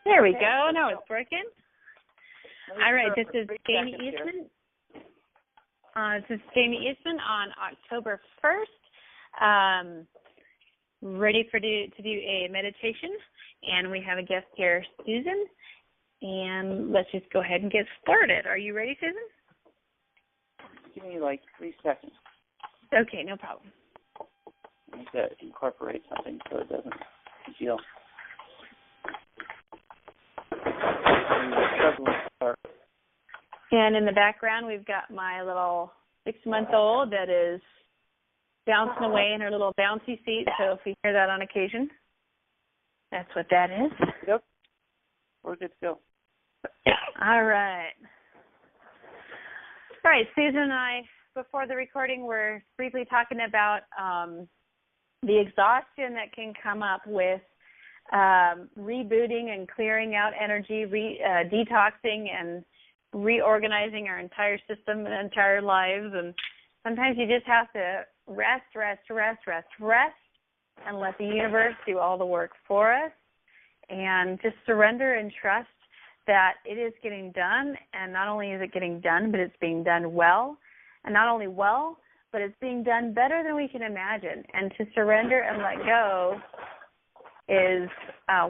There we go. Now it's working. All right, this is Jamie Eastman. This is Jamie Eastman on October 1st. Ready to do a meditation, and we have a guest here, Susan. And let's just go ahead and get started. Are you ready, Susan? Give me like 3 seconds. Okay, no problem. I need to incorporate something so it doesn't feel. And in the background, we've got my little 6-month-old that is bouncing away in her little bouncy seat. So if we hear that on occasion, that's what that is. Yep. We're good to go. All right. All right, Susan and I, before the recording, were briefly talking about the exhaustion that can come up with rebooting and clearing out energy, detoxing and reorganizing our entire system and entire lives. And sometimes you just have to rest, and let the universe do all the work for us, and just surrender and trust that it is getting done. And not only is it getting done, but it's being done well. And not only well, but it's being done better than we can imagine. And to surrender and let go is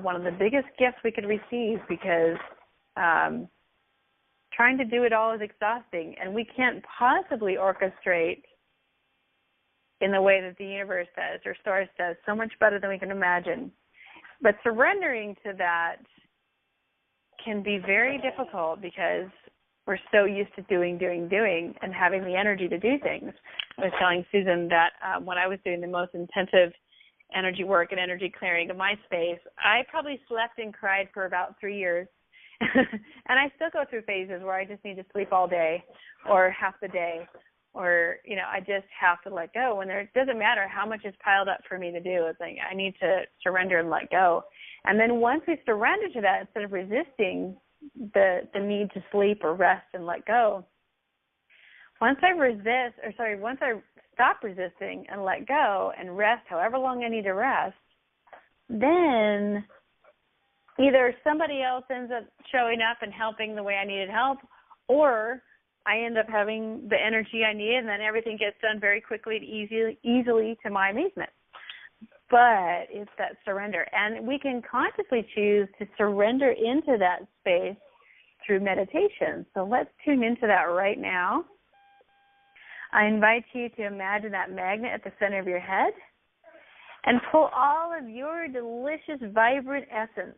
one of the biggest gifts we could receive, because trying to do it all is exhausting, and we can't possibly orchestrate in the way that the universe does or source does so much better than we can imagine. But surrendering to that can be very difficult because we're so used to doing, and having the energy to do things. I was telling Susan that when I was doing the most intensive energy work and energy clearing of my space, I probably slept and cried for about 3 years. And I still go through phases where I just need to sleep all day or half the day, or, I just have to let go. And it doesn't matter how much is piled up for me to do. It's like I need to surrender and let go. And then once we surrender to that, instead of resisting the need to sleep or rest and let go, once I stop resisting and let go and rest however long I need to rest, then either somebody else ends up showing up and helping the way I needed help, or I end up having the energy I need, and then everything gets done very quickly and easily to my amazement. But it's that surrender. And we can consciously choose to surrender into that space through meditation. So let's tune into that right now. I invite you to imagine that magnet at the center of your head and pull all of your delicious, vibrant essence,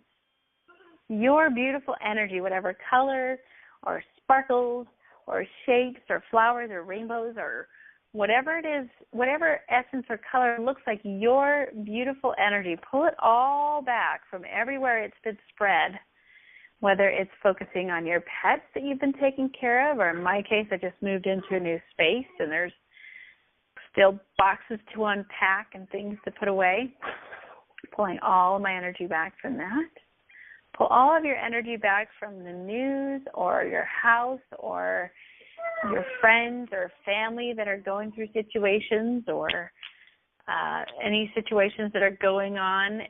your beautiful energy, whatever color or sparkles or shapes or flowers or rainbows or whatever it is, whatever essence or color looks like your beautiful energy, pull it all back from everywhere it's been spread, whether it's focusing on your pets that you've been taking care of, or in my case, I just moved into a new space and there's still boxes to unpack and things to put away. Pulling all of my energy back from that. Pull all of your energy back from the news or your house or your friends or family that are going through situations, or any situations that are going on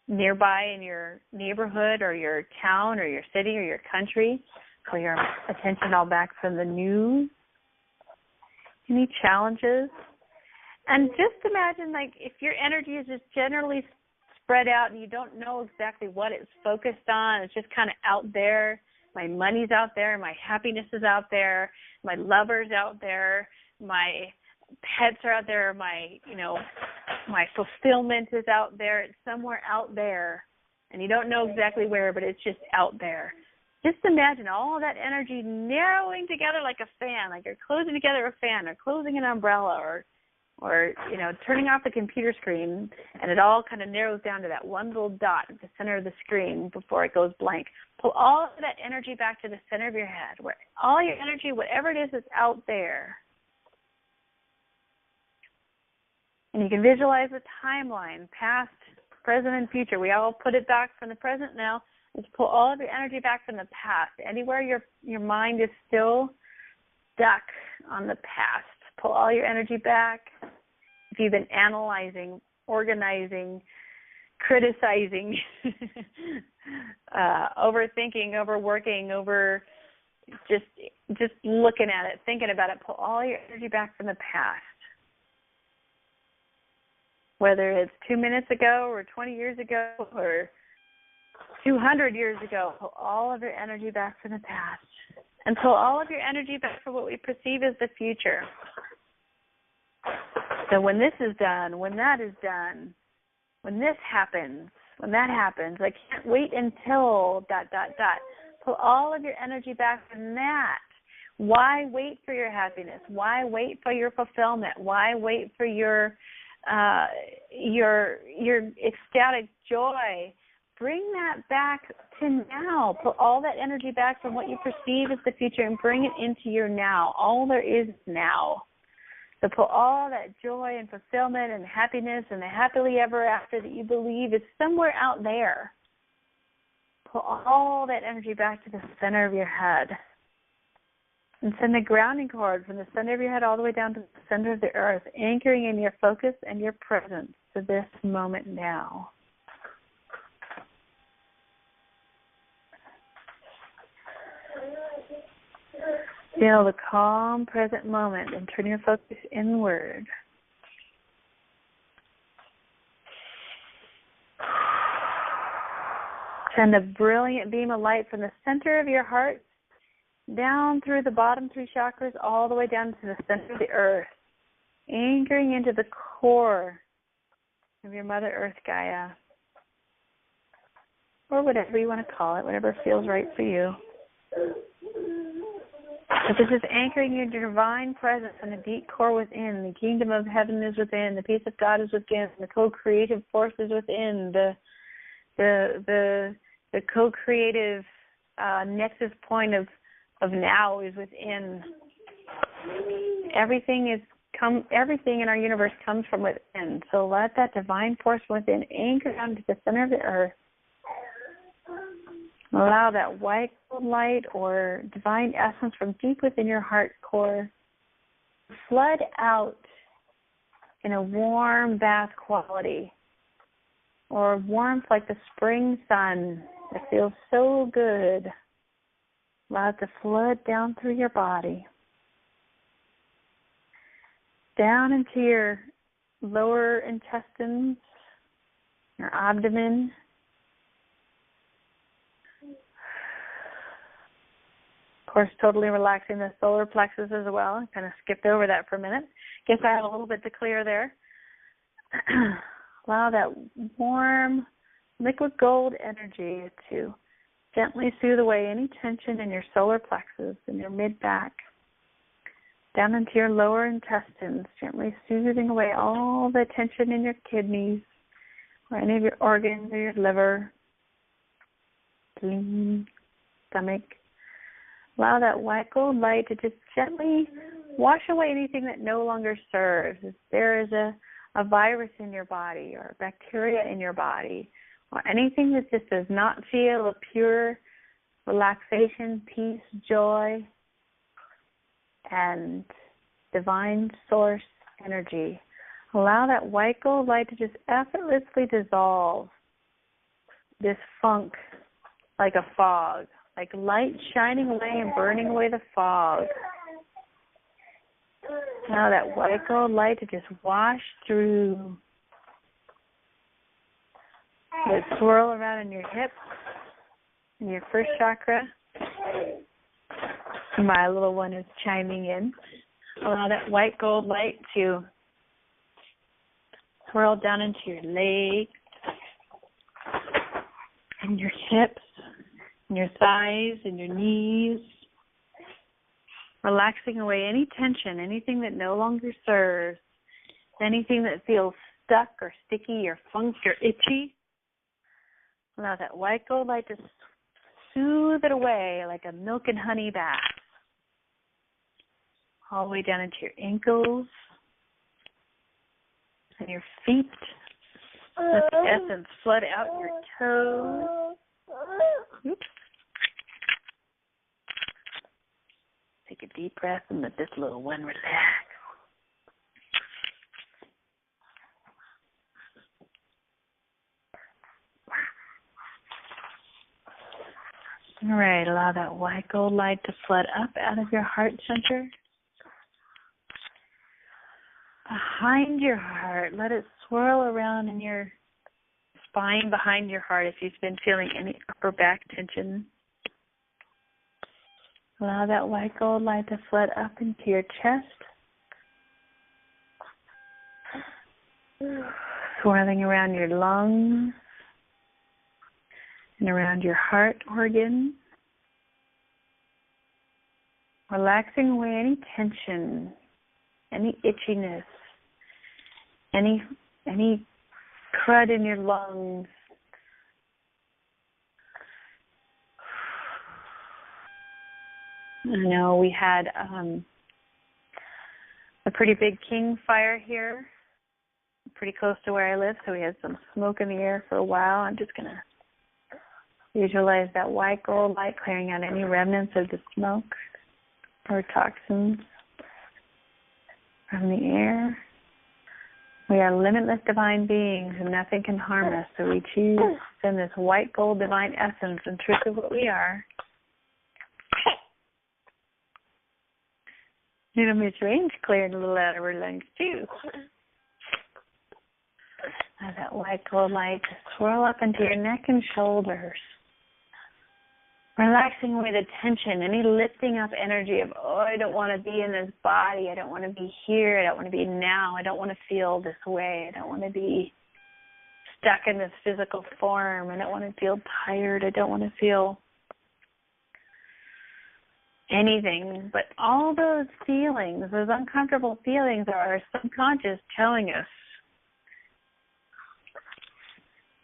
nearby in your neighborhood or your town or your city or your country. Pull your attention all back from the news. Any challenges? And just imagine, like, if your energy is just generally spread out and you don't know exactly what it's focused on, it's just kind of out there. My money's out there, my happiness is out there, my lover's out there, my pets are out there, my fulfillment is out there. It's somewhere out there, and you don't know exactly where, but it's just out there. Just imagine all that energy narrowing together like a fan, like you're closing together a fan or closing an umbrella or turning off the computer screen, and it all kind of narrows down to that one little dot at the center of the screen before it goes blank. Pull all of that energy back to the center of your head, where all your energy, whatever it is that's out there. And you can visualize the timeline, past, present, and future. We all put it back from the present now. Let's pull all of your energy back from the past. Anywhere your mind is still stuck on the past, pull all your energy back. If you've been analyzing, organizing, criticizing, overthinking, overworking, over just looking at it, thinking about it. Pull all your energy back from the past. Whether it's 2 minutes ago or 20 years ago or 200 years ago, pull all of your energy back from the past. And pull all of your energy back for what we perceive as the future. So when this is done, when that is done, when this happens, when that happens, I can't wait until ... Pull all of your energy back from that. Why wait for your happiness? Why wait for your fulfillment? Why wait for your ecstatic joy? Bring that back to now. Put all that energy back from what you perceive as the future and bring it into your now. All there is now. So put all that joy and fulfillment and happiness and the happily ever after that you believe is somewhere out there. Pull all that energy back to the center of your head. And send the grounding cord from the center of your head all the way down to the center of the earth, anchoring in your focus and your presence to this moment now. Feel the calm, present moment and turn your focus inward. Send a brilliant beam of light from the center of your heart down through the bottom 3 chakras all the way down to the center of the earth, anchoring into the core of your Mother Earth Gaia, or whatever you want to call it, whatever feels right for you. But this is anchoring your divine presence in the deep core within. The kingdom of heaven is within. The peace of God is within. The co-creative force is within. The co-creative nexus point of now is within. Everything in our universe comes from within. So let that divine force within anchor down to the center of the earth. Allow that white light or divine essence from deep within your heart core to flood out in a warm bath quality, or warmth like the spring sun that feels so good. Allow it to flood down through your body, down into your lower intestines, your abdomen. Of course, totally relaxing the solar plexus as well. I kind of skipped over that for a minute. Guess I have a little bit to clear there. Allow that warm liquid gold energy to gently soothe away any tension in your solar plexus and your mid-back, down into your lower intestines, gently soothing away all the tension in your kidneys or any of your organs or your liver, spleen, stomach. Allow that white gold light to just gently wash away anything that no longer serves. If there is a virus in your body or bacteria in your body or anything that just does not feel a pure relaxation, peace, joy, and divine source energy, allow that white gold light to just effortlessly dissolve this funk like a fog. Like light shining away and burning away the fog. Now that white gold light to just wash through. Let it swirl around in your hips, in your first chakra. My little one is chiming in. Allow that white gold light to swirl down into your legs and your hips, and your thighs and your knees, relaxing away any tension, anything that no longer serves, anything that feels stuck or sticky or funked or itchy. Allow that white gold light to soothe it away like a milk and honey bath, all the way down into your ankles and your feet. Let the essence flood out your toes. Oops. Take a deep breath and let this little one relax. All right, allow that white gold light to flood up out of your heart center. Behind your heart, let it swirl around in your spine behind your heart if you've been feeling any upper back tension. Allow that white gold light to flood up into your chest, swirling around your lungs and around your heart organ, relaxing away any tension, any itchiness, any crud in your lungs. I know we had a pretty big king fire here, pretty close to where I live, so we had some smoke in the air for a while. I'm just going to visualize that white gold light clearing out any remnants of the smoke or toxins from the air. We are limitless divine beings and nothing can harm us, so we choose to send this white gold divine essence and truth of what we are. Little Miss Rain's clearing a little out of her lungs too. Now that white gold light to swirl up into your neck and shoulders. Relaxing away the tension, any lifting up energy of, oh, I don't want to be in this body. I don't want to be here. I don't want to be now. I don't want to feel this way. I don't want to be stuck in this physical form. I don't want to feel tired. I don't want to feel anything. But all those feelings, those uncomfortable feelings are our subconscious telling us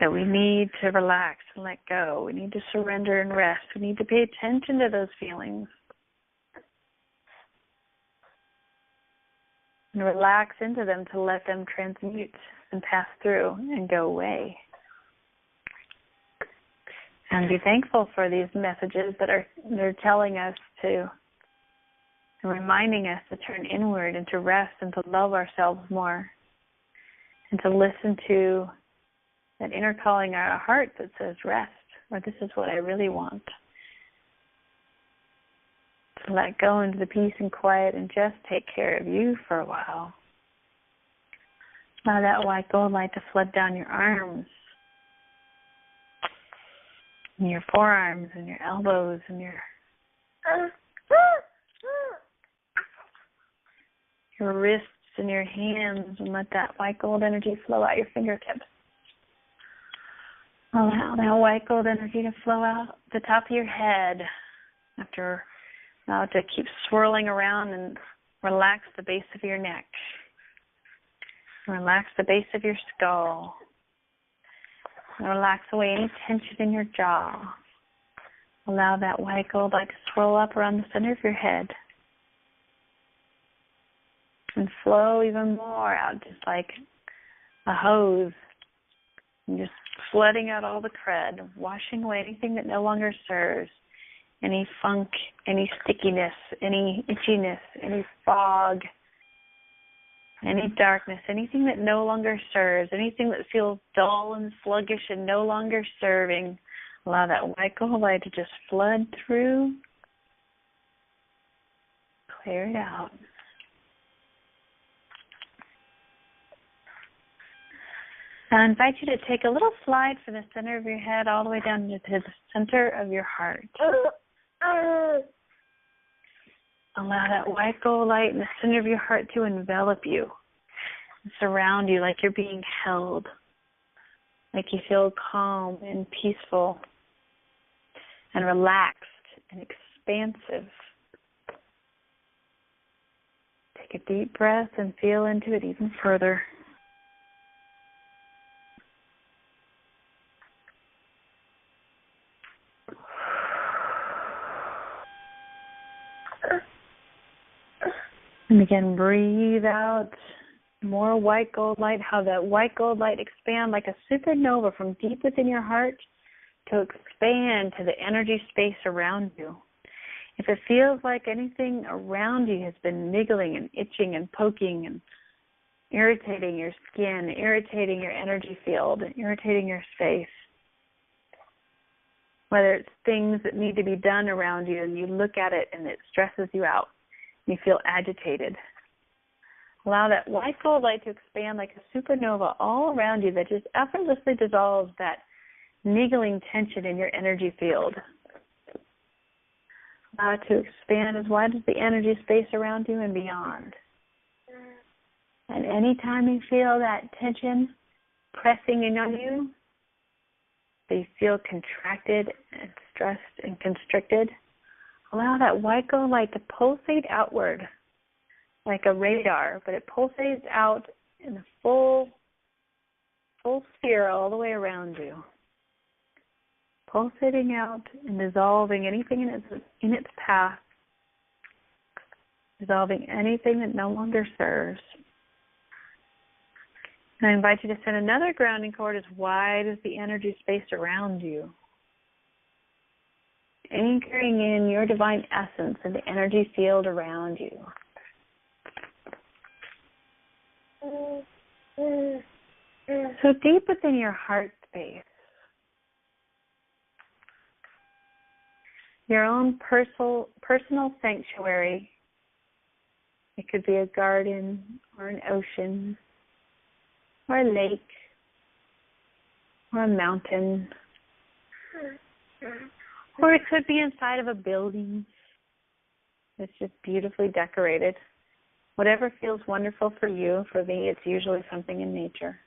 that we need to relax and let go. We need to surrender and rest. We need to pay attention to those feelings and relax into them to let them transmute and pass through and go away. And be thankful for these messages that they're telling us to, and reminding us to turn inward and to rest and to love ourselves more and to listen to that inner calling our heart that says rest, or this is what I really want. To let go into the peace and quiet and just take care of you for a while. Allow that white gold light to flood down your arms, and your forearms, and your elbows, and your wrists and your hands, and let that white gold energy flow out your fingertips. Allow that white gold energy to flow out the top of your head. Allow it to keep swirling around and relax the base of your neck. Relax the base of your skull. And relax away any tension in your jaw. Allow that white gold light to swirl up around the center of your head. And flow even more out, just like a hose. And just flooding out all the crud, washing away anything that no longer serves, any funk, any stickiness, any itchiness, any fog, any darkness, anything that no longer serves, anything that feels dull and sluggish and no longer serving. Allow that white gold light to just flood through, clear it out. I invite you to take a little slide from the center of your head all the way down to the center of your heart. Allow that white gold light in the center of your heart to envelop you and surround you like you're being held, like you feel calm and peaceful and relaxed and expansive. Take a deep breath and feel into it even further. And again, breathe out more white gold light. How that white gold light expand like a supernova from deep within your heart to expand to the energy space around you. If it feels like anything around you has been niggling and itching and poking and irritating your skin, irritating your energy field, irritating your space, whether it's things that need to be done around you and you look at it and it stresses you out, you feel agitated. Allow that white gold light to expand like a supernova all around you that just effortlessly dissolves that niggling tension in your energy field. Allow it to expand as wide as the energy space around you and beyond. And anytime you feel that tension pressing in on you, that you feel contracted and stressed and constricted, allow that white gold light to pulsate outward like a radar, but it pulsates out in a full sphere all the way around you, pulsating out and dissolving anything in its path, dissolving anything that no longer serves. And I invite you to send another grounding cord as wide as the energy space around you, anchoring in your divine essence in the energy field around you. So deep within your heart space, your own personal sanctuary. It could be a garden or an ocean or a lake or a mountain, or it could be inside of a building that's just beautifully decorated. Whatever feels wonderful for you. For me, it's usually something in nature.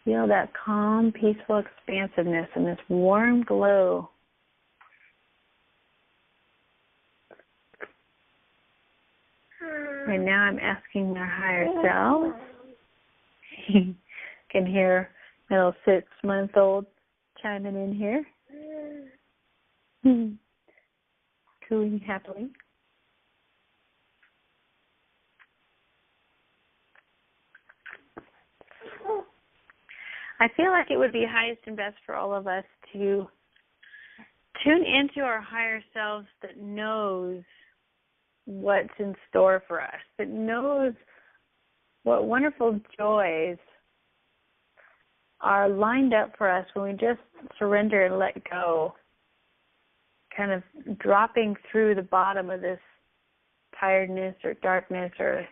Feel that calm, peaceful expansiveness and this warm glow. Right now I'm asking our higher self. You can hear my little 6-month-old chiming in here. Cooing happily. I feel like it would be highest and best for all of us to tune into our higher selves that knows what's in store for us, that knows what wonderful joys are lined up for us when we just surrender and let go, kind of dropping through the bottom of this tiredness or darkness or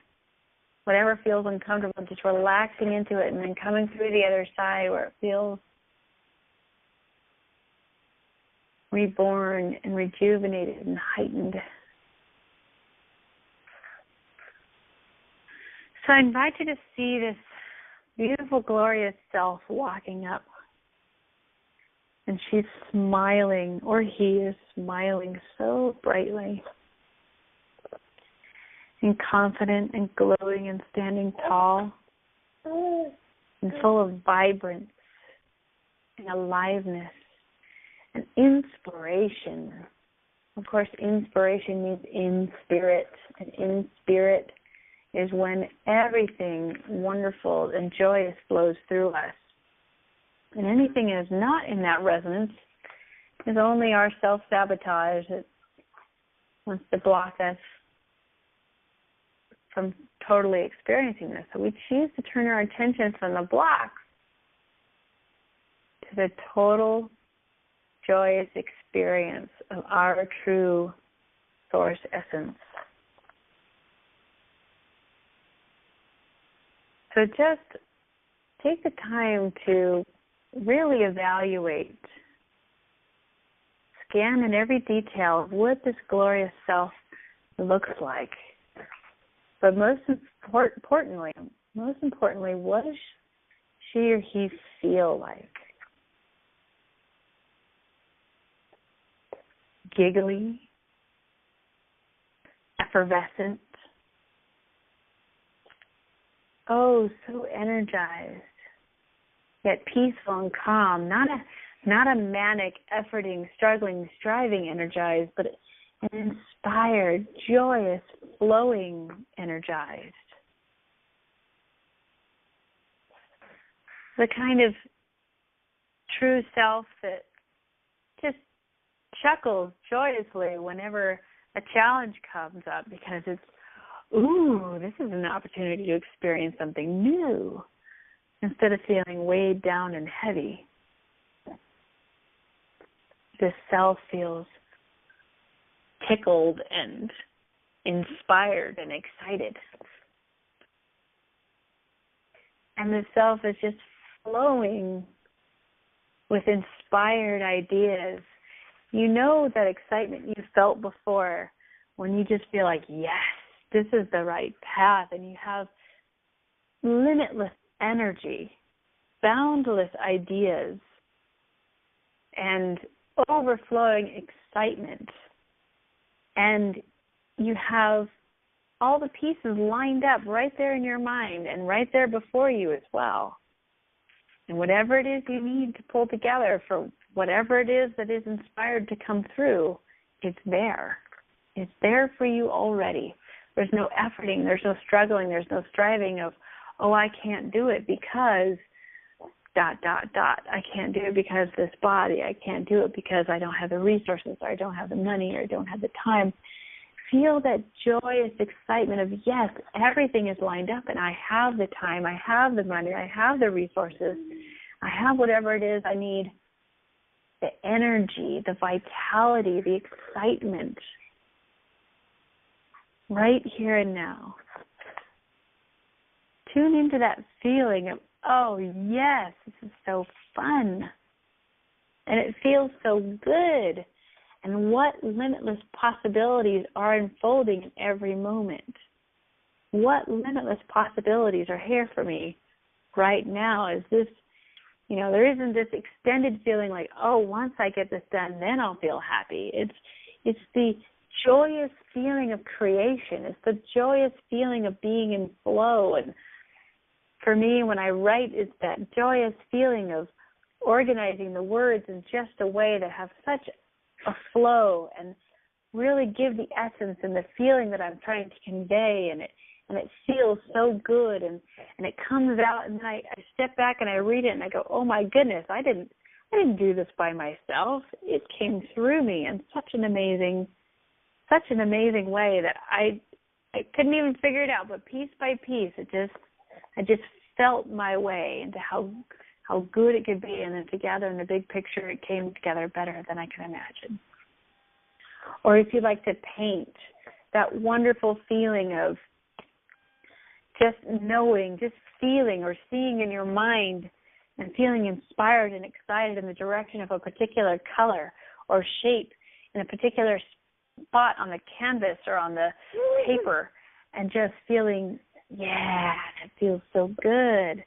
whatever feels uncomfortable, just relaxing into it and then coming through the other side where it feels reborn and rejuvenated and heightened. So I invite you to see this beautiful, glorious self walking up. And she's smiling, or he is smiling so brightly and confident and glowing and standing tall and full of vibrance and aliveness and inspiration. Of course, inspiration means in spirit, and in spirit is when everything wonderful and joyous flows through us. And anything that is not in that resonance is only our self-sabotage that wants to block us from totally experiencing this. So we choose to turn our attention from the blocks to the total joyous experience of our true source essence. So just take the time to really evaluate, scan in every detail of what this glorious self looks like. But most importantly, what does she or he feel like? Giggly, effervescent, oh, so energized, yet peaceful and calm, not a manic, efforting, struggling, striving energized, but an inspired, joyous, flowing energized. The kind of true self that just chuckles joyously whenever a challenge comes up because it's, ooh, this is an opportunity to experience something new. instead of feeling weighed down and heavy. The self feels tickled and inspired and excited. And the self is just flowing with inspired ideas. You know that excitement you felt before when you just feel like, yes, this is the right path, and you have limitless energy, boundless ideas, and overflowing excitement. And you have all the pieces lined up right there in your mind and right there before you as well. And whatever it is you need to pull together for whatever it is that is inspired to come through, it's there. It's there for you already. There's no efforting, there's no struggling, there's no striving of, oh, I can't do it because ... I can't do it because this body. I can't do it because I don't have the resources, or I don't have the money, or I don't have the time. Feel that joyous excitement of, yes, everything is lined up, and I have the time, I have the money, I have the resources, I have whatever it is I need, the energy, the vitality, the excitement, right here and now. Tune into that feeling of, oh, yes, this is so fun. And it feels so good. And what limitless possibilities are unfolding in every moment. What limitless possibilities are here for me right now? Is this, there isn't this extended feeling like, oh, once I get this done, then I'll feel happy. It's the joyous feeling of creation. It's the joyous feeling of being in flow. And for me, when I write, it's that joyous feeling of organizing the words in just a way that have such a flow and really give the essence and the feeling that I'm trying to convey, and it feels so good, and it comes out, and then I step back and I read it and I go, oh my goodness, I didn't do this by myself. It came through me in such an amazing way that I couldn't even figure it out, but piece by piece I just felt my way into how good it could be, and then together in the big picture, it came together better than I could imagine. Or if you like to paint, that wonderful feeling of just knowing, just feeling or seeing in your mind and feeling inspired and excited in the direction of a particular color or shape in a particular spot on the canvas or on the paper, and just feeling, yeah, that feels so good.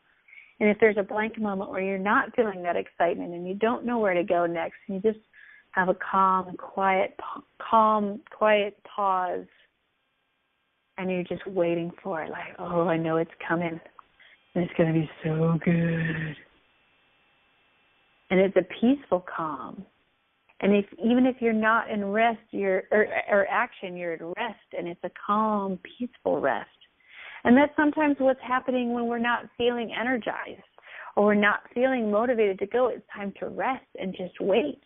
And if there's a blank moment where you're not feeling that excitement and you don't know where to go next, and you just have a calm, quiet pause, and you're just waiting for it, like, oh, I know it's coming, and it's going to be so good. And it's a peaceful calm. And even if you're not in rest, or action, you're at rest, and it's a calm, peaceful rest. And that's sometimes what's happening when we're not feeling energized or we're not feeling motivated to go. It's time to rest and just wait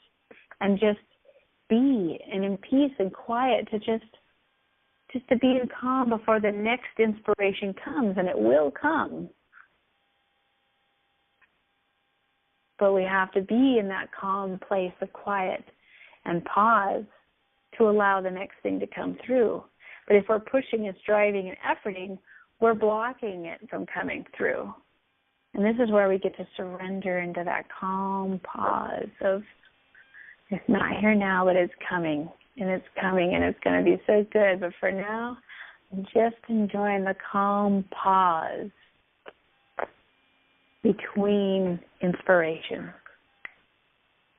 and just be, and in peace and quiet, to just to be in calm before the next inspiration comes, and it will come. But we have to be in that calm place of quiet and pause to allow the next thing to come through. But if we're pushing and striving and efforting, we're blocking it from coming through. And this is where we get to surrender into that calm pause of, it's not here now, but it's coming. And it's coming, and it's going to be so good. But for now, I'm just enjoying the calm pause between inspiration.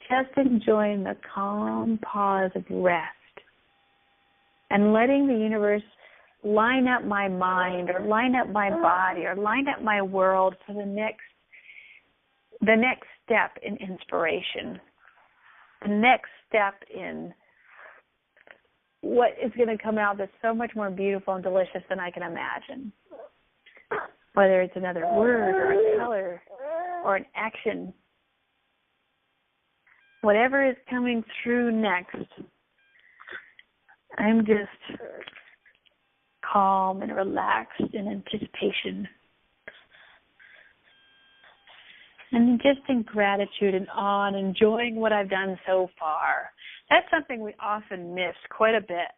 Just enjoying the calm pause of rest. And letting the universe line up my mind, or line up my body, or line up my world for the next step in inspiration, the next step in what is going to come out that's so much more beautiful and delicious than I can imagine. Whether it's another word or a color or an action, whatever is coming through next, I'm just calm and relaxed in anticipation. And just in gratitude and awe and enjoying what I've done so far. That's something we often miss quite a bit.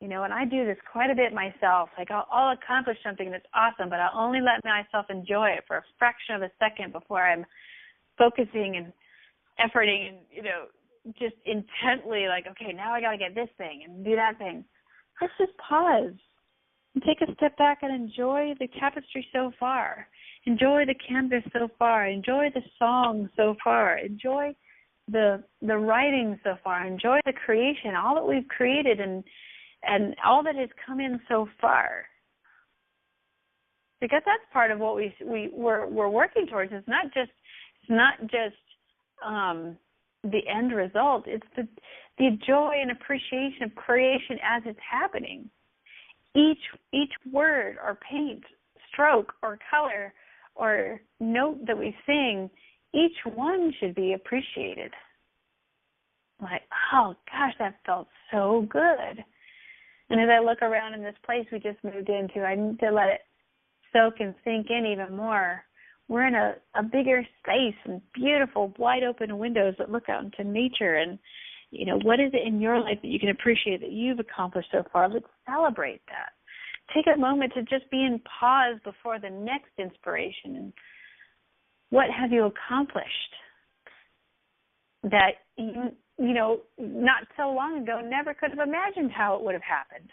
You know, and I do this quite a bit myself. Like I'll accomplish something that's awesome, but I'll only let myself enjoy it for a fraction of a second before I'm focusing and efforting and, you know, just intently like, okay, now I got to get this thing and do that thing. Let's just pause and take a step back and enjoy the tapestry so far. Enjoy the canvas so far. Enjoy the song so far. Enjoy the writing so far. Enjoy the creation, all that we've created and all that has come in so far. Because that's part of what we're working towards. It's not just the end result. It's the joy and appreciation of creation as it's happening. Each word or paint, stroke or color or note that we sing, each one should be appreciated. Like, oh gosh, that felt so good. And as I look around in this place we just moved into, I need to let it soak and sink in even more. We're in a bigger space and beautiful wide open windows that look out into nature. And, you know, what is it in your life that you can appreciate that you've accomplished so far? Let's celebrate that. Take a moment to just be in pause before the next inspiration. And what have you accomplished that you know, not so long ago never could have imagined how it would have happened,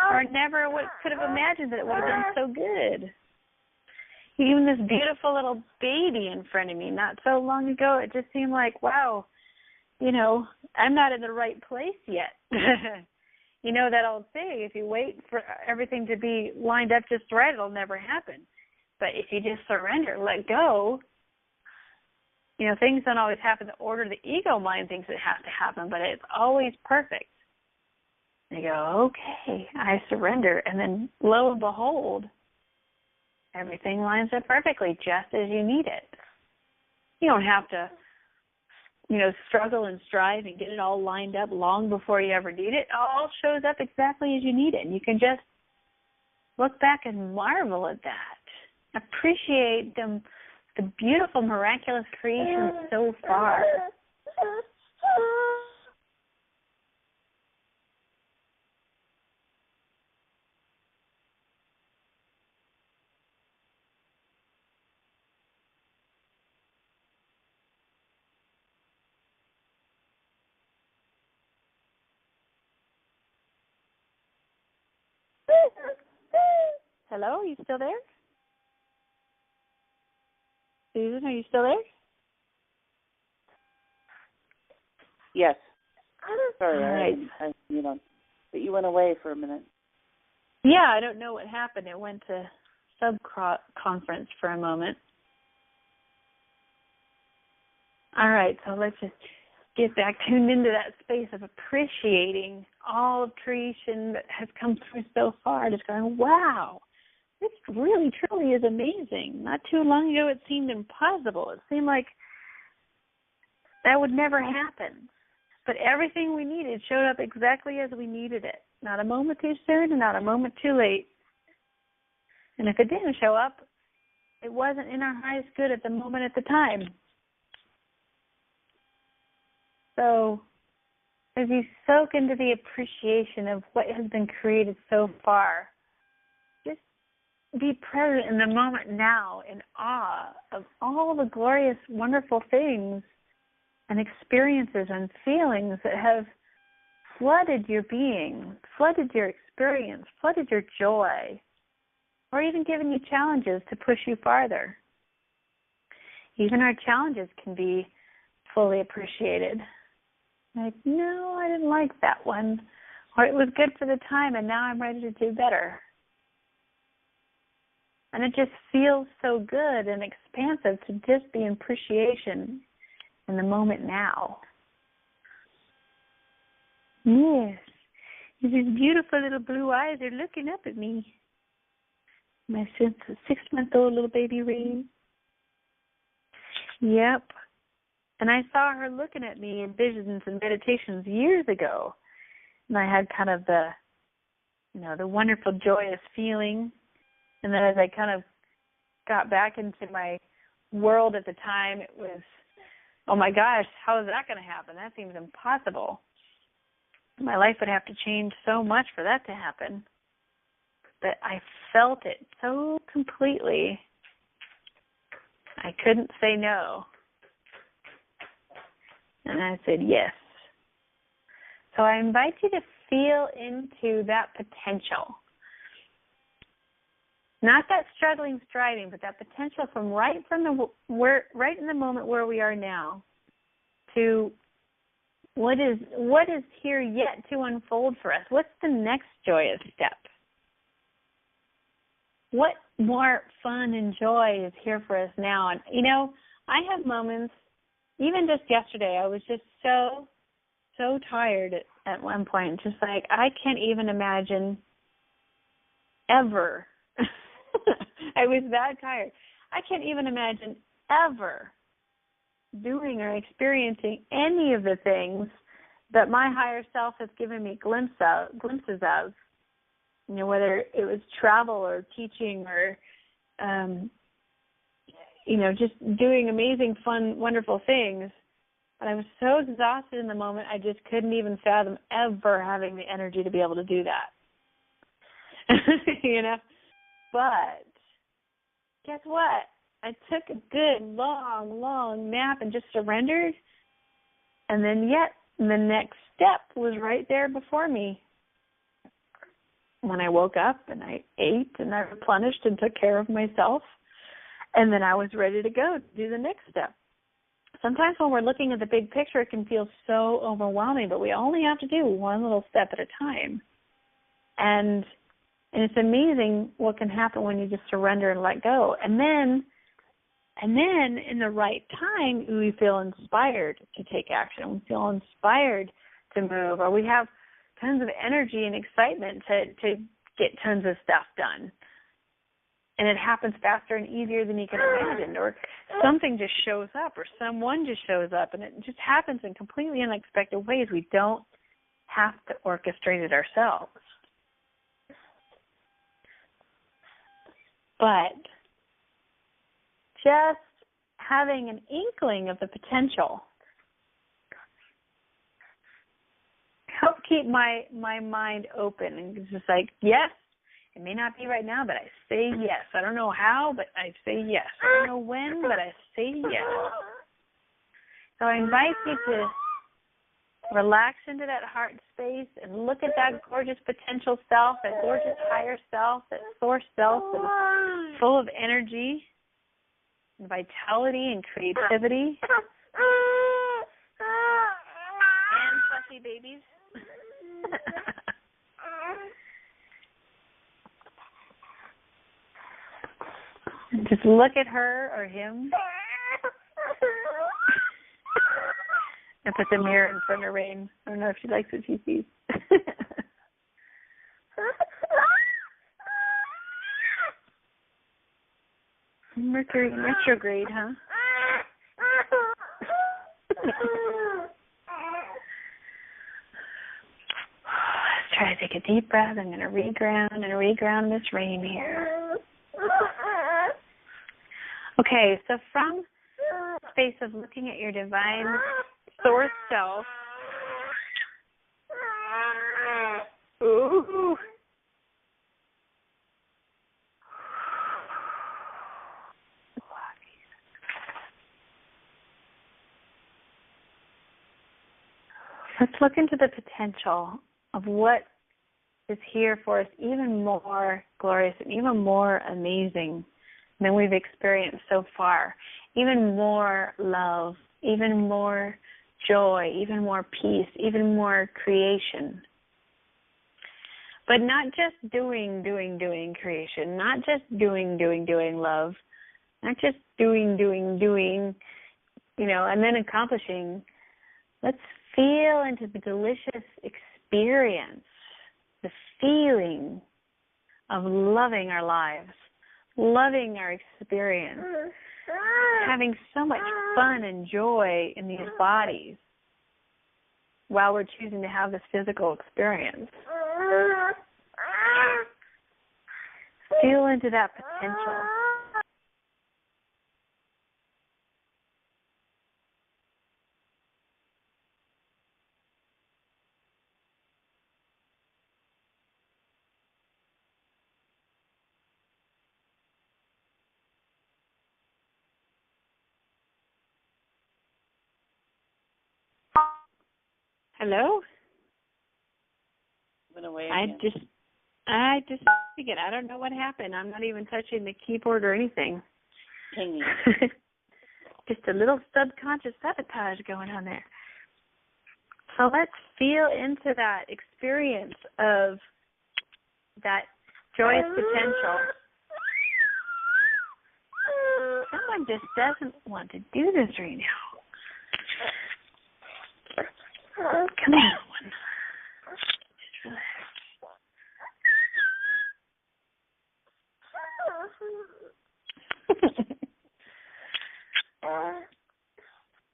or never could have imagined that it would have been so good. Even this beautiful little baby in front of me, not so long ago, it just seemed like, wow, you know, I'm not in the right place yet. You know that old saying, if you wait for everything to be lined up just right, it'll never happen. But if you just surrender, let go, you know, things don't always happen the order the ego mind thinks it has to happen, but it's always perfect. And you go, okay, I surrender. And then lo and behold, everything lines up perfectly just as you need it. You don't have to, you know, struggle and strive and get it all lined up long before you ever need it. It all shows up exactly as you need it. And you can just look back and marvel at that. Appreciate them. The beautiful, miraculous creation so far. Hello, are you still there? Susan, are you still there? Yes. Sorry, all right. I you know, but you went away for a minute. Yeah, I don't know what happened. It went to sub-conference for a moment. All right, so let's just get back tuned into that space of appreciating all of creation that has come through so far, just going, wow, this really, truly is amazing. Not too long ago, it seemed impossible. It seemed like that would never happen. But everything we needed showed up exactly as we needed it. Not a moment too soon and not a moment too late. And if it didn't show up, it wasn't in our highest good at the moment at the time. So as you soak into the appreciation of what has been created so far, just be present in the moment now in awe of all the glorious, wonderful things and experiences and feelings that have flooded your being, flooded your experience, flooded your joy, or even given you challenges to push you farther. Even our challenges can be fully appreciated. Like, no, I didn't like that one. Or it was good for the time and now I'm ready to do better. And it just feels so good and expansive to just be in appreciation in the moment now. Yes. These beautiful little blue eyes are looking up at me. My 6-month-old little baby Reed. Yep. And I saw her looking at me in visions and meditations years ago. And I had kind of the, the wonderful, joyous feeling. And then as I kind of got back into my world at the time, it was, oh my gosh, how is that going to happen? That seems impossible. My life would have to change so much for that to happen. But I felt it so completely, I couldn't say no. And I said yes. So I invite you to feel into that potential. Not that struggling, striving, but that potential from right in the moment where we are now to what is here yet to unfold for us. What's the next joyous step? What more fun and joy is here for us now? And, you know, I have moments, even just yesterday, I was just so tired at one point, just like I can't even imagine ever. I was that tired. I can't even imagine ever doing or experiencing any of the things that my higher self has given me glimpses of. You know, whether it was travel or teaching or, you know, just doing amazing, fun, wonderful things. But I was so exhausted in the moment, I just couldn't even fathom ever having the energy to be able to do that. You know? But guess what? I took a good, long nap and just surrendered. And then yet the next step was right there before me. When I woke up and I ate and I replenished and took care of myself, and then I was ready to go to do the next step. Sometimes when we're looking at the big picture, it can feel so overwhelming, but we only have to do one little step at a time. And it's amazing what can happen when you just surrender and let go. And then in the right time, we feel inspired to take action. We feel inspired to move, or we have tons of energy and excitement to get tons of stuff done. And it happens faster and easier than you can imagine, or something just shows up, or someone just shows up, and it just happens in completely unexpected ways. We don't have to orchestrate it ourselves. But just having an inkling of the potential help keep my mind open. And it's just like, yes, it may not be right now, but I say yes. I don't know how, but I say yes. I don't know when, but I say yes. So I invite you to relax into that heart space and look at that gorgeous potential self, that gorgeous higher self, that source self that is full of energy and vitality and creativity. And fluffy babies. Just look at her or him and put the mirror in front of Rain. I don't know if she likes what she sees. Mercury retrograde, huh? Let's try to take a deep breath. I'm going to reground this Rain here. Okay, so from the space of looking at your divine source self, ooh, let's look into the potential of what is here for us, even more glorious and even more amazing than we've experienced so far. Even more love, even more joy, even more peace, even more creation. But not just doing creation, not just doing love, not just doing, you know, and then accomplishing. Let's feel into the delicious experience, the feeling of loving our lives, loving our experience, having so much fun and joy in these bodies while we're choosing to have this physical experience. Feel into that potential. Hello? Went away I again. just again, I don't know what happened. I'm not even touching the keyboard or anything. Hanging. Just a little subconscious sabotage going on there. So let's feel into that experience of that joyous potential. Someone just doesn't want to do this right now. Come on, one. Just relax.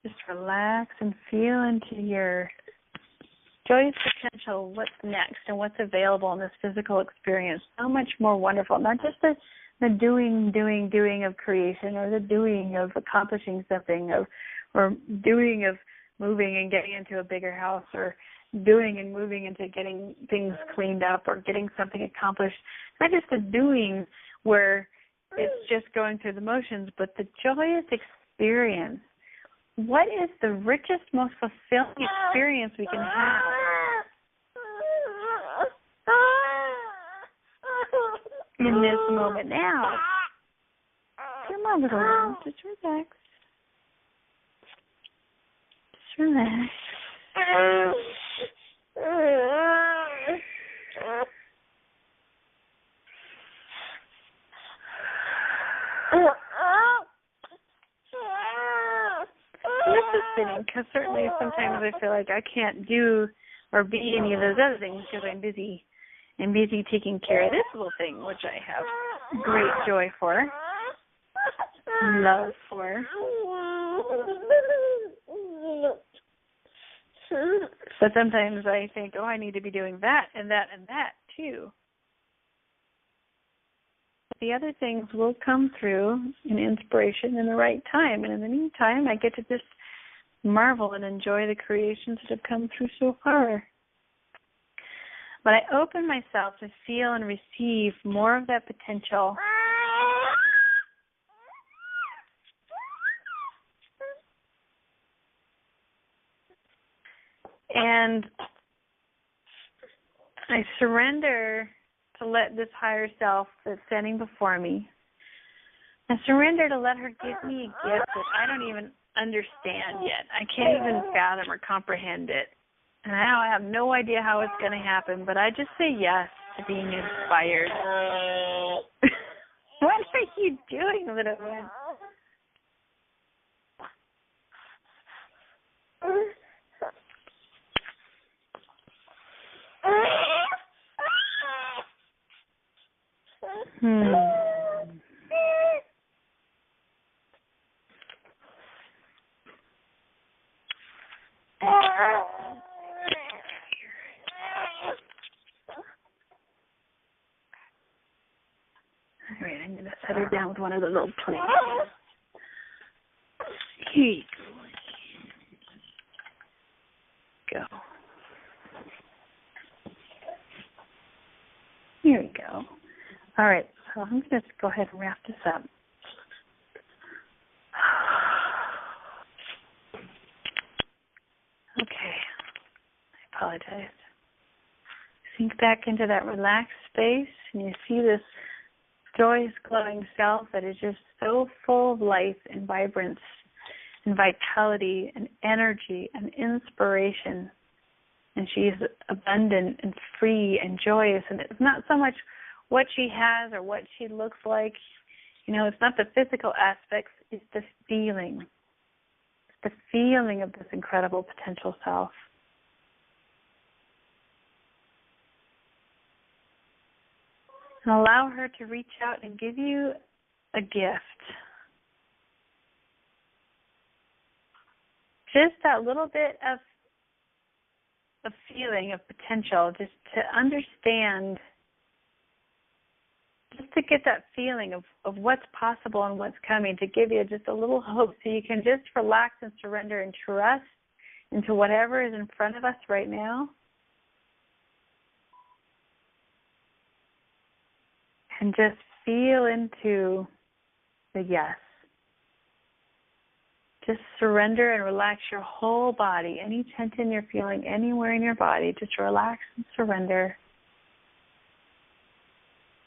Just relax and feel into your joyous potential, what's next and what's available in this physical experience. So much more wonderful, not just the doing of creation, or the doing of accomplishing something, or doing of moving and getting into a bigger house, or doing and moving into getting things cleaned up or getting something accomplished. Not just the doing where it's just going through the motions, but the joyous experience. What is the richest, most fulfilling experience we can have? In this moment now. Come on, little one. Just relax. Just relax. This is fitting, because certainly sometimes I feel like I can't do or be any of those other things because I'm busy taking care of this little thing, which I have great joy for, love for. But sometimes I think, I need to be doing that and that and that too. The other things will come through in inspiration in the right time. And in the meantime, I get to just marvel and enjoy the creations that have come through so far. But I open myself to feel and receive more of that potential. And I surrender to let this higher self that's standing before me, I surrender to let her give me a gift that I don't even understand yet. I can't even fathom or comprehend it. And I have no idea how it's going to happen, but I just say yes to being inspired. What are you doing, little one? All right, I'm going to set her down with one of the little plates. Here you go. Here we go. All right, so I'm going to go ahead and wrap this up. Okay, I apologize. Sink back into that relaxed space, and you see this joyous, glowing self that is just so full of life and vibrance and vitality and energy and inspiration. And she's abundant and free and joyous. And it's not so much what she has or what she looks like. You know, it's not the physical aspects. It's the feeling. It's the feeling of this incredible potential self. And allow her to reach out and give you a gift. Just that little bit of feeling of potential, just to understand, just to get that feeling of what's possible and what's coming, to give you just a little hope so you can just relax and surrender and trust into whatever is in front of us right now. And just feel into the yes. Just surrender and relax your whole body. Any tension you're feeling anywhere in your body, just relax and surrender.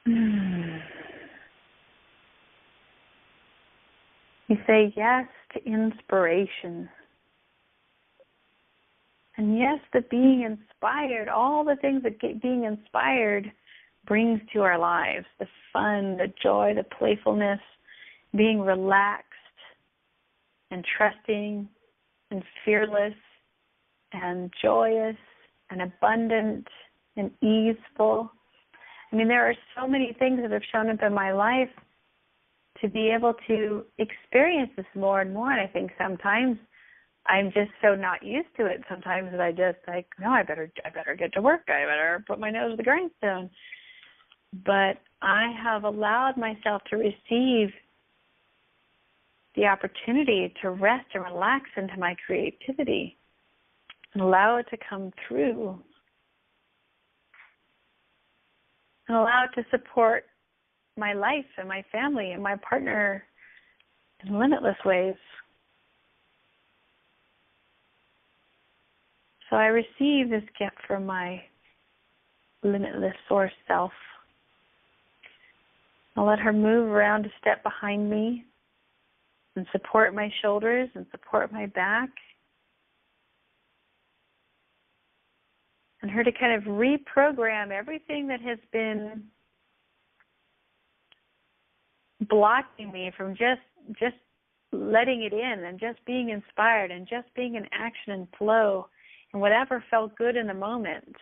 You say yes to inspiration. And yes, to being inspired, all the things that being inspired brings to our lives. The fun, the joy, the playfulness, being relaxed and trusting and fearless and joyous and abundant and easeful. I mean, there are so many things that have shown up in my life to be able to experience this more and more. And I think sometimes I'm just so not used to it. Sometimes that I just like, no, I better get to work. I better put my nose to the grindstone. But I have allowed myself to receive the opportunity to rest and relax into my creativity and allow it to come through and allow it to support my life and my family and my partner in limitless ways. So I receive this gift from my limitless source self. I'll let her move around a step behind me and support my shoulders and support my back. And her to kind of reprogram everything that has been blocking me from just letting it in and just being inspired and just being in action and flow and whatever felt good in the moment.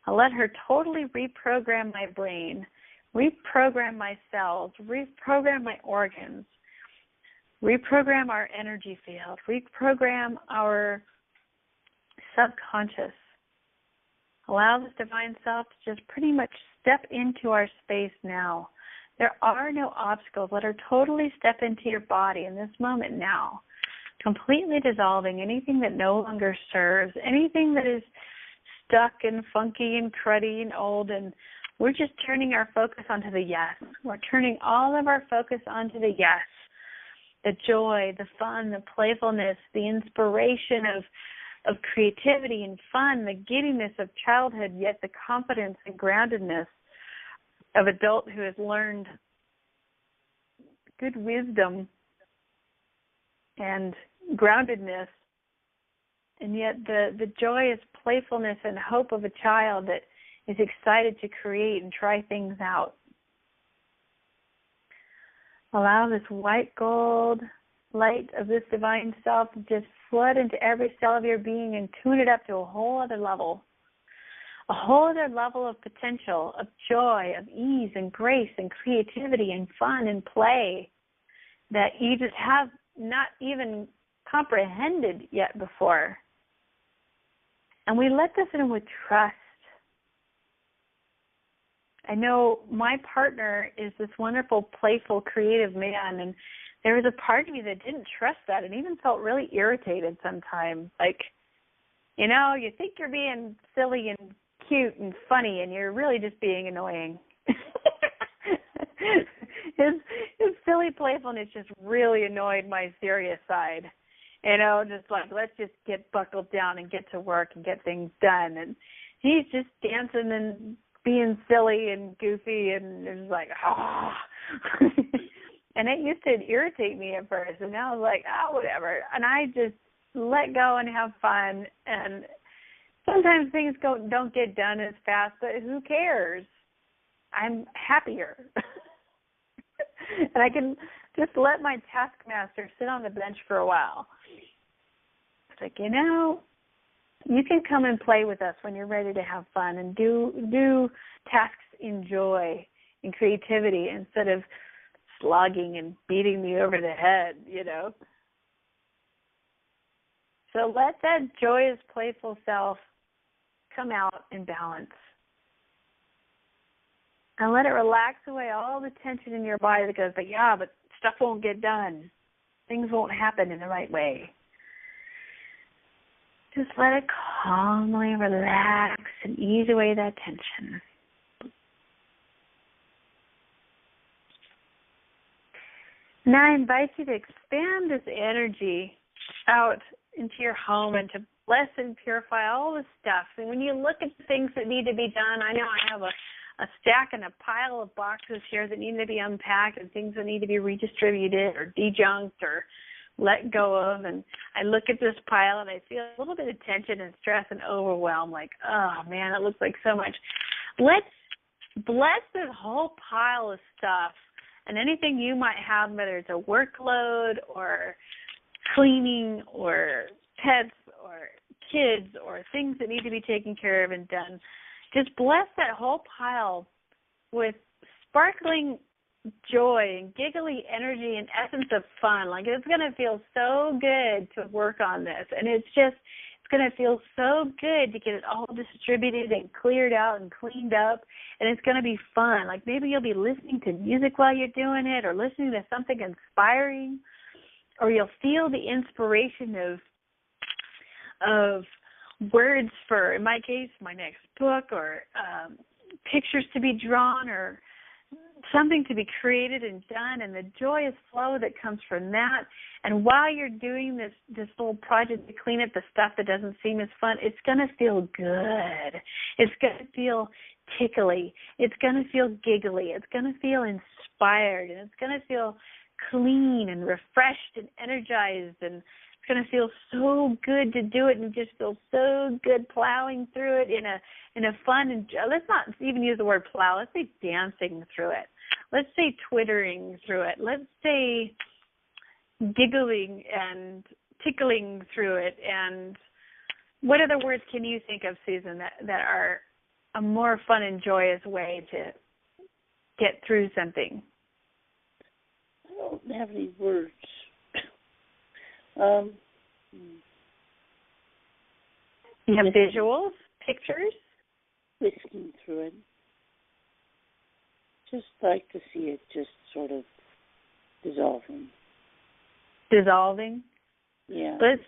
I'll let her totally reprogram my brain, reprogram my cells, reprogram my organs, reprogram our energy field, reprogram our subconscious. Allow this divine self to just pretty much step into our space now. There are no obstacles. Let her totally step into your body in this moment now, completely dissolving anything that no longer serves, anything that is stuck and funky and cruddy and old, and we're just turning our focus onto the yes. We're turning all of our focus onto the yes, the joy, the fun, the playfulness, the inspiration of creativity and fun, the giddiness of childhood, yet the confidence and groundedness of adult who has learned good wisdom and groundedness, and yet the joyous playfulness and hope of a child that is excited to create and try things out. Allow this white gold light of this divine self to just flood into every cell of your being and tune it up to a whole other level of potential, of joy, of ease and grace and creativity and fun and play that you just have not even comprehended yet before. And we let this in with trust. I know my partner is this wonderful, playful, creative man, and there was a part of me that didn't trust that and even felt really irritated sometimes. Like, you know, you think you're being silly and cute and funny, and you're really just being annoying. His silly playfulness just really annoyed my serious side. You know, just like, let's just get buckled down and get to work and get things done. And he's just dancing and being silly and goofy, and it's like, ah. And it used to irritate me at first, and now I was like, oh, whatever. And I just let go and have fun. And sometimes things don't get done as fast, but who cares? I'm happier. And I can just let my taskmaster sit on the bench for a while. It's like, you know, you can come and play with us when you're ready to have fun and do tasks in joy and creativity instead of slogging and beating me over the head, you know. So let that joyous, playful self come out in balance. And let it relax away all the tension in your body that goes, but stuff won't get done. Things won't happen in the right way. Just let it calmly relax and ease away that tension. Now I invite you to expand this energy out into your home and to bless and purify all the stuff. And when you look at the things that need to be done, I know I have a stack and a pile of boxes here that need to be unpacked and things that need to be redistributed or dejunked or let go of. And I look at this pile and I feel a little bit of tension and stress and overwhelm, like, oh man, it looks like so much. Let's bless this whole pile of stuff and anything you might have, whether it's a workload or cleaning or pets or kids or things that need to be taken care of and done. Just bless that whole pile with sparkling joy and giggly energy and essence of fun. Like, it's going to feel so good to work on this. And it's going to feel so good to get it all distributed and cleared out and cleaned up. And it's going to be fun. Like, maybe you'll be listening to music while you're doing it or listening to something inspiring, or you'll feel the inspiration of words for, in my case, my next book, or pictures to be drawn, or something to be created and done, and the joyous flow that comes from that. And while you're doing this little project to clean up the stuff that doesn't seem as fun, it's going to feel good. It's going to feel tickly. It's going to feel giggly. It's going to feel inspired, and it's going to feel clean and refreshed and energized, and it's going to feel so good to do it, and just feel so good plowing through it in a fun, and let's not even use the word plow. Let's say dancing through it. Let's say twittering through it. Let's say giggling and tickling through it. And what other words can you think of, Susan, that are a more fun and joyous way to get through something? I don't have any words. You have visuals, pictures? Whisking through it. Just like to see it just sort of dissolving. Dissolving? Yeah. Let's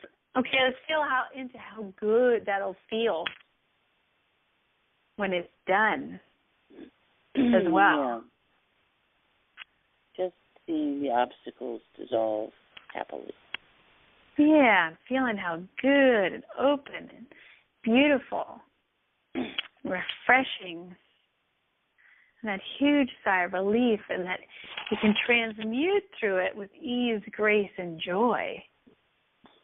feel how good that'll feel when it's done as well. Yeah. Just seeing the obstacles dissolve happily. Yeah, feeling how good and open and beautiful, refreshing, and that huge sigh of relief, and that you can transmute through it with ease, grace, and joy.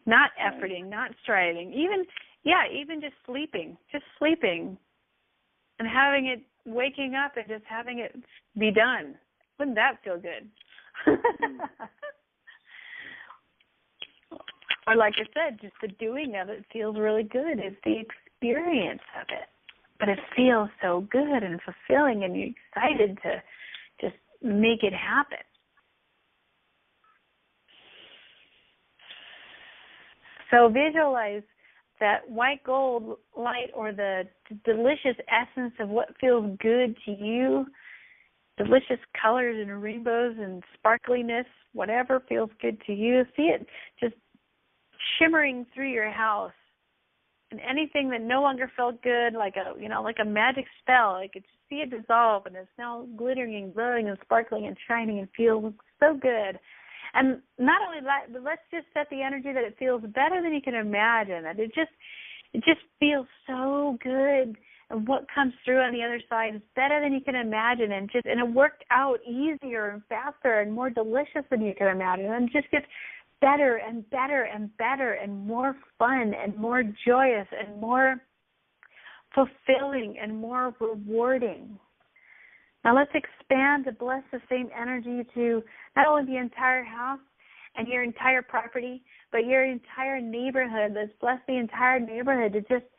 Not efforting, not striving, even just sleeping and having it, waking up and just having it be done. Wouldn't that feel good? Or like I said, just the doing of it feels really good. It's the experience of it. But it feels so good and fulfilling, and you're excited to just make it happen. So visualize that white gold light, or the delicious essence of what feels good to you, delicious colors and rainbows and sparkliness, whatever feels good to you. See it just shimmering through your house, and anything that no longer felt good, like a magic spell, I could see it dissolve, and it's now glittering and glowing and sparkling and shining and feels so good. And not only that, but let's just set the energy that it feels better than you can imagine. That it just feels so good, and what comes through on the other side is better than you can imagine, and it worked out easier and faster and more delicious than you can imagine, and just gets better and better and better and more fun and more joyous and more fulfilling and more rewarding. Now let's expand to bless the same energy to not only the entire house and your entire property, but your entire neighborhood. Let's bless the entire neighborhood to just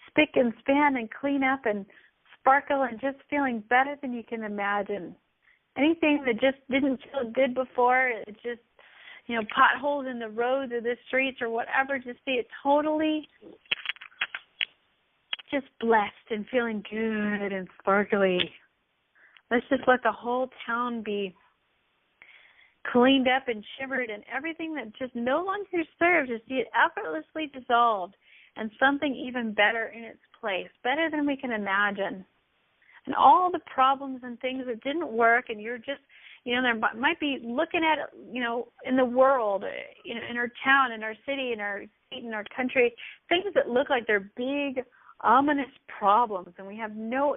spick and span and clean up and sparkle and just feeling better than you can imagine. Anything that just didn't feel good before, it just, potholes in the roads or the streets or whatever, just see it totally just blessed and feeling good and sparkly. Let's just let the whole town be cleaned up and shimmered, and everything that just no longer serves, just see it effortlessly dissolved, and something even better in its place, better than we can imagine. And all the problems and things that didn't work, and you're just there might be looking at, in the world, in our town, in our city, in our state, in our country, things that look like they're big, ominous problems, and we have no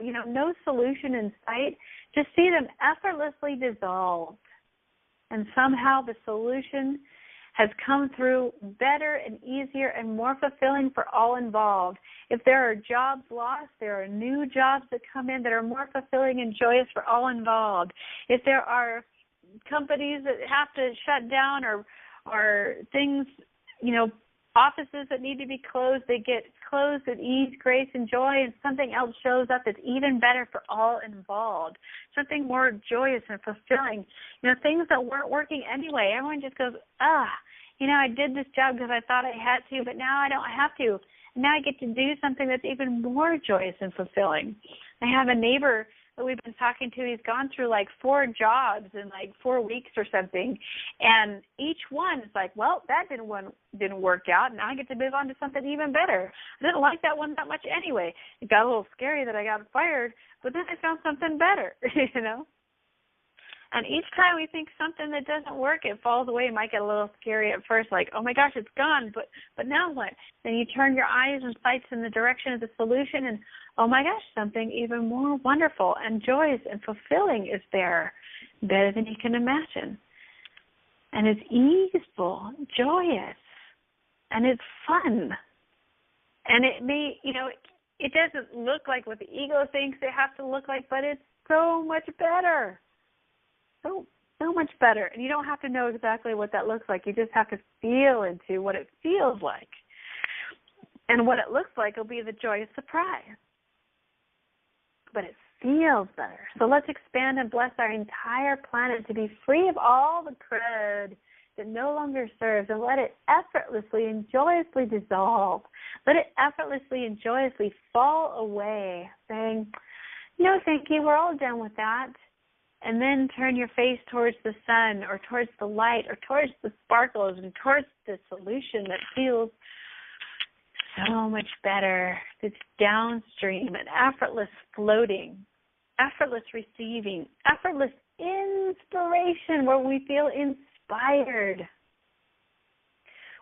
solution in sight. Just see them effortlessly dissolved, and somehow the solution has come through better and easier and more fulfilling for all involved. If there are jobs lost, there are new jobs that come in that are more fulfilling and joyous for all involved. If there are companies that have to shut down or things, offices that need to be closed, they get closed with ease, grace, and joy, and something else shows up that's even better for all involved, something more joyous and fulfilling. Things that weren't working anyway. Everyone just goes, I did this job because I thought I had to, but now I don't have to. And now I get to do something that's even more joyous and fulfilling. I have a neighbor that we've been talking to. He's gone through 4 jobs in 4 weeks or something, and each one is well, that didn't work out, and now I get to move on to something even better. I didn't like that one that much anyway. It got a little scary that I got fired, but then I found something better, And each time we think something that doesn't work, it falls away. It might get a little scary at first, oh my gosh, it's gone, but now what? Then you turn your eyes and sights in the direction of the solution, and oh my gosh, something even more wonderful and joyous and fulfilling is there, better than you can imagine. And it's easeful, joyous, and it's fun. And it may, it doesn't look like what the ego thinks it has to look like, but it's so much better. So much better. And you don't have to know exactly what that looks like. You just have to feel into what it feels like. And what it looks like will be the joyous surprise. But it feels better. So let's expand and bless our entire planet to be free of all the crud that no longer serves, and let it effortlessly and joyously dissolve. Let it effortlessly and joyously fall away, saying, no, thank you, we're all done with that. And then turn your face towards the sun or towards the light or towards the sparkles and towards the solution that feels so much better. It's downstream and effortless floating, effortless receiving, effortless inspiration where we feel inspired.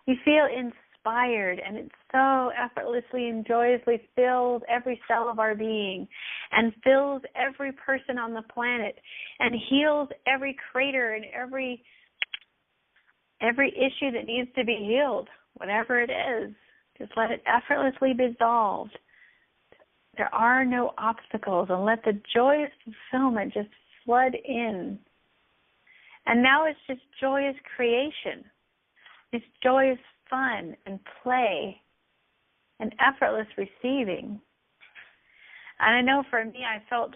We feel inspired, and it so effortlessly and joyously fills every cell of our being and fills every person on the planet and heals every crater and every issue that needs to be healed, whatever it is. Just let it effortlessly dissolve. There are no obstacles, and let the joyous fulfillment just flood in. And now it's just joyous creation. It's joyous fun and play and effortless receiving. And I know for me, I felt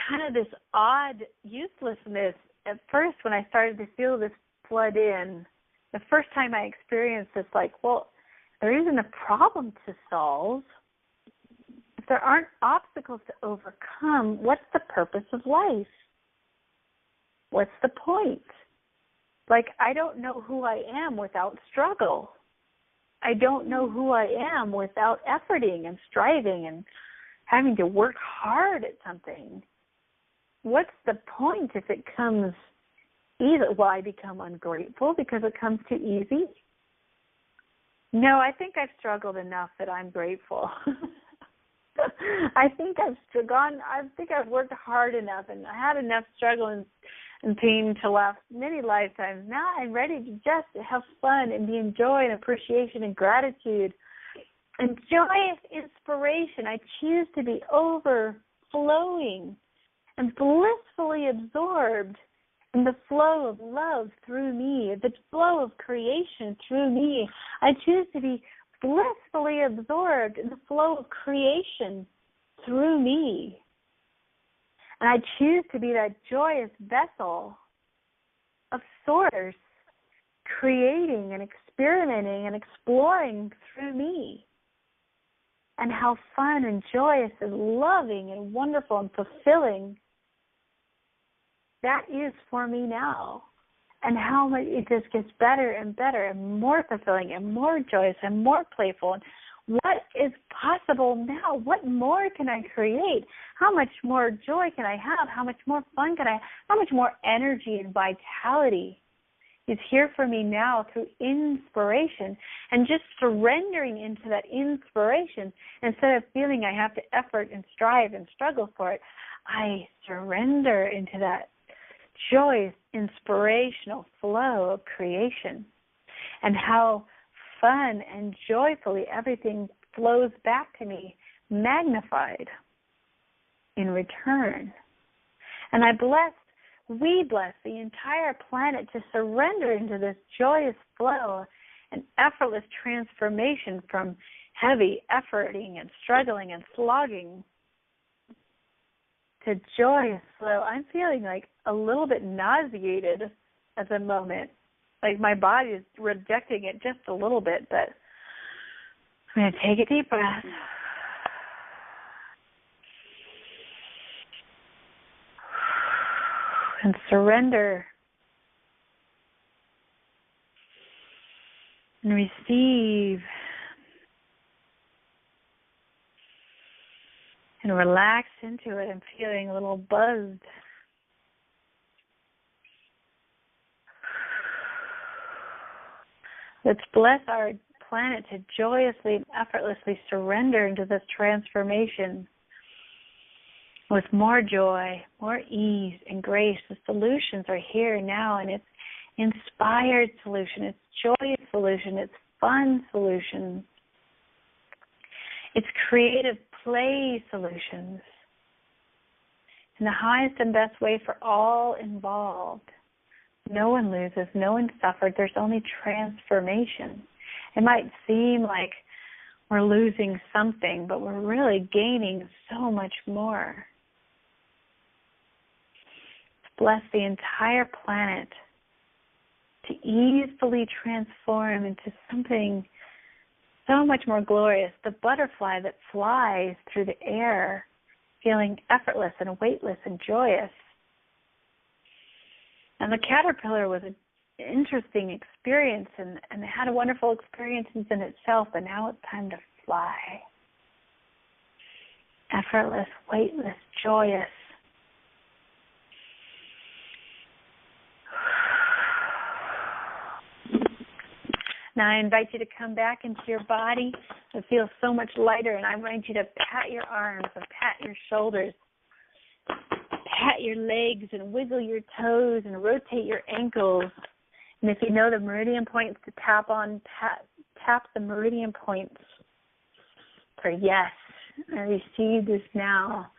kind of this odd uselessness at first when I started to feel this flood in. The first time I experienced this, there isn't a problem to solve. If there aren't obstacles to overcome, what's the purpose of life? What's the point? I don't know who I am without struggle. I don't know who I am without efforting and striving and having to work hard at something. What's the point if it comes easy? Well, I become ungrateful because it comes too easy? No, I think I've struggled enough that I'm grateful. I think I've worked hard enough, and I had enough struggle and pain to last many lifetimes. Now I'm ready to just have fun and be in joy and appreciation and gratitude and joyous inspiration. I choose to be overflowing and blissfully absorbed in the flow of love through me, the flow of creation through me. I choose to be blissfully absorbed in the flow of creation through me. And I choose to be that joyous vessel of Source, creating and experimenting and exploring through me. And how fun and joyous and loving and wonderful and fulfilling that is for me now. And how much it just gets better and better and more fulfilling and more joyous and more playful. And what is possible now? What more can I create? How much more joy can I have? How much more fun can I have? How much more energy and vitality is here for me now through inspiration, and just surrendering into that inspiration instead of feeling I have to effort and strive and struggle for it. I surrender into that joyous, inspirational flow of creation, and how fun and joyfully everything flows back to me, magnified in return. And we bless the entire planet to surrender into this joyous flow and effortless transformation from heavy efforting and struggling and slogging to joyous flow. I'm feeling like a little bit nauseated at the moment. Like my body is rejecting it just a little bit, but I'm going to take a deep breath. And surrender and receive and relax into it. I'm feeling a little buzzed. Let's bless our planet to joyously and effortlessly surrender into this transformation with more joy, more ease and grace. The solutions are here now, and it's inspired solution, it's joyous solution, it's fun solutions, it's creative play solutions in the highest and best way for all involved. No one loses, no one suffered. There's only transformation. It might seem like we're losing something, but we're really gaining so much more. Bless the entire planet to easily transform into something so much more glorious. The butterfly that flies through the air, feeling effortless and weightless and joyous. And the caterpillar was an interesting experience and had wonderful experiences in itself, but now it's time to fly. Effortless, weightless, joyous. Now I invite you to come back into your body. It feels so much lighter, and I want you to pat your arms and pat your shoulders, pat your legs and wiggle your toes and rotate your ankles. And if you know the meridian points to tap on, tap the meridian points for yes. I receive this now.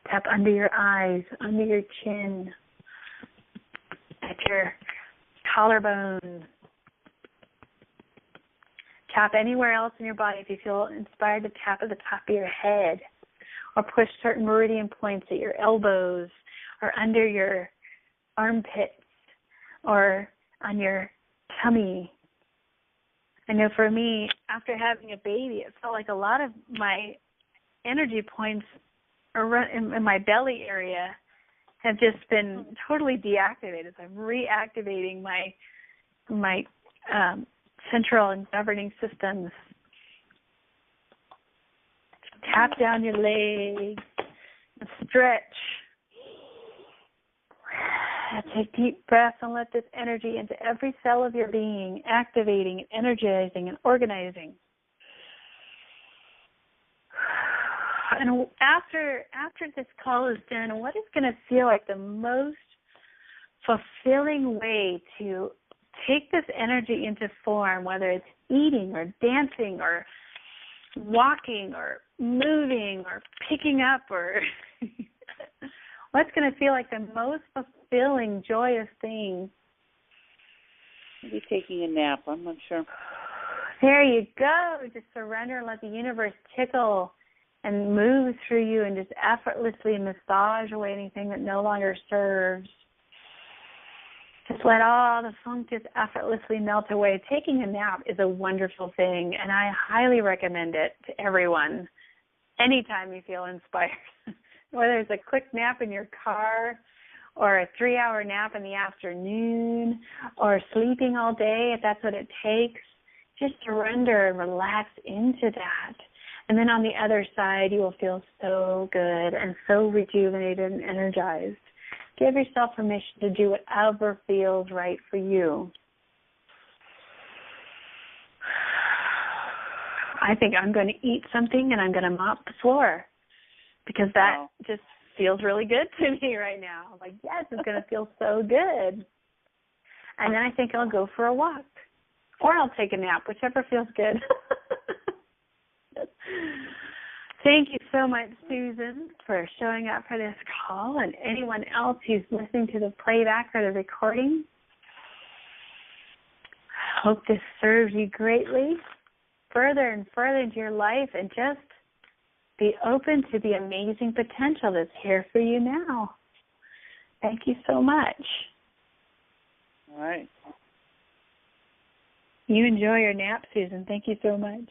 Tap under your eyes, under your chin, at your collarbone. Tap anywhere else in your body if you feel inspired to tap at the top of your head, or push certain meridian points at your elbows or under your armpits or on your tummy. I know for me, after having a baby, it felt like a lot of my energy points in my belly area have just been totally deactivated. So I'm reactivating my central and governing systems. Tap down your legs and stretch. Take deep breaths and let this energy into every cell of your being, activating and energizing and organizing. And after this call is done, what is going to feel like the most fulfilling way to take this energy into form, whether it's eating or dancing or walking or moving or picking up, or what's going to feel like the most fulfilling, joyous thing? Maybe taking a nap. I'm not sure. There you go. Just surrender and let the universe tickle and move through you and just effortlessly massage away anything that no longer serves. Just let all the funk just effortlessly melt away. Taking a nap is a wonderful thing, and I highly recommend it to everyone anytime you feel inspired. Whether it's a quick nap in your car or a 3-hour nap in the afternoon or sleeping all day, if that's what it takes. just surrender and relax into that. And then on the other side, you will feel so good and so rejuvenated and energized. Give yourself permission to do whatever feels right for you. I think I'm going to eat something and I'm going to mop the floor because that just feels really good to me right now. I'm like, yes, it's going to feel so good. And then I think I'll go for a walk or I'll take a nap, whichever feels good. Thank you so much, Susan, for showing up for this call, and anyone else who's listening to the playback or the recording. I hope this serves you greatly further and further into your life, and just be open to the amazing potential that's here for you now. Thank you so much. All right. You enjoy your nap, Susan. Thank you so much.